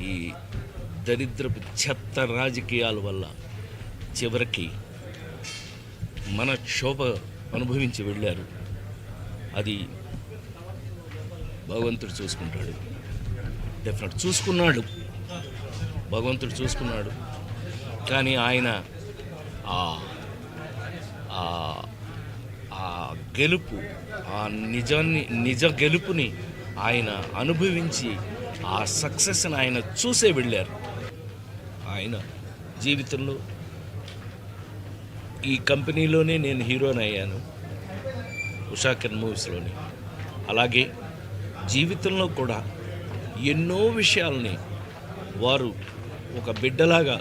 ఈ దరిద్రపు చెత్త రాజకీయాల వల్ల చివరికి మన క్షోభ అనుభవించి వెళ్ళారు. అది భగవంతుడు చూసుకుంటాడు, డెఫినెట్ చూసుకున్నాడు, భగవంతుడు చూసుకున్నాడు. కానీ ఆయన ఆ గెలుపు, ఆ నిజ గెలుపుని ఆయన అనుభవించి ఆ సక్సెస్ని ఆయన చూసే వెళ్ళారు. ఆయన జీవితంలో ఈ కంపెనీలోనే నేను హీరోని అయ్యాను, ఉషాకిరణ్ మూవీస్లోని. అలాగే జీవితంలో కూడా ఎన్నో విషయాల్ని వారు ఒక బిడ్డలాగా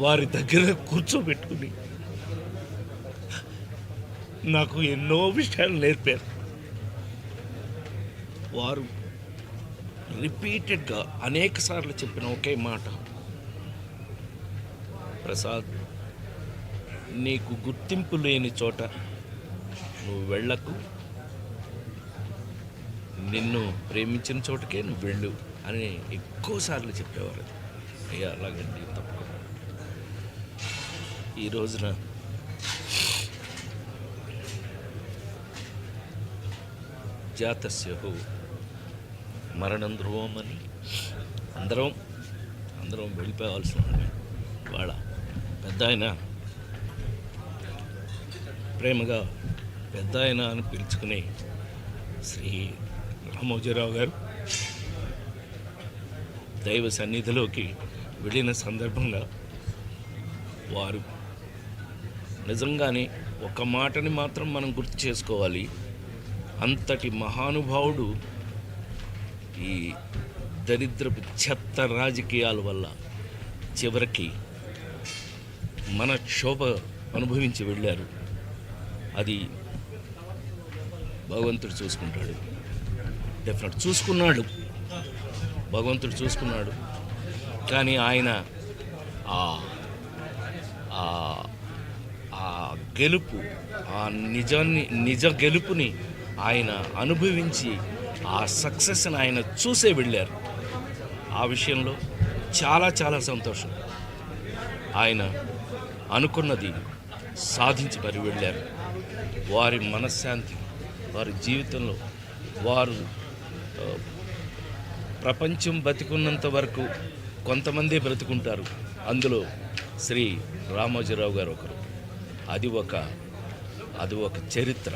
వారి దగ్గర కూర్చోబెట్టుకుని నాకు ఎన్నో విషయాలు నేర్పారు. వారు రిపీటెడ్గా అనేక సార్లు చెప్పిన ఒకే మాట, ప్రసాద్, నీకు గుర్తింపు లేని చోట నువ్వు వెళ్ళకు, నిన్ను ప్రేమించిన చోటకే నువ్వు వెళ్ళు అని ఎక్కువసార్లు చెప్పేవారు. అయ్యా అలాగండి, తప్పకుండా. ఈ రోజున జాతస్యహు మరణం ధ్రువం అని అందరం వెళ్ళిపోవాల్సిన వాళ్ళ పెద్ద ఆయన, ప్రేమగా పెద్ద ఆయన అని పిలుచుకునే శ్రీ రామోజీరావు గారు దైవ సన్నిధిలోకి వెళ్ళిన సందర్భంగా వారు నిజంగానే ఒక మాటని మాత్రం మనం గుర్తు చేసుకోవాలి. అంతటి మహానుభావుడు ఈ దరిద్రపు చెత్త రాజకీయాల వల్ల చివరికి మన క్షోభ అనుభవించి వెళ్ళారు. అది భగవంతుడు చూసుకుంటాడు, డెఫినెట్ చూసుకున్నాడు, భగవంతుడు చూసుకున్నాడు. కానీ ఆయన ఆ గెలుపు, ఆ నిజ గెలుపుని ఆయన అనుభవించి ఆ సక్సెస్ని ఆయన చూసే వెళ్ళారు. ఆ విషయంలో చాలా చాలా సంతోషం. ఆయన అనుకున్నది సాధించి మరి వెళ్ళారు. వారి మనశ్శాంతి, వారి జీవితంలో వారు ప్రపంచం బతికున్నంత వరకు కొంతమంది బ్రతుకుంటారు, అందులో శ్రీ రామోజీరావు గారు ఒకరు. అది ఒక చరిత్ర.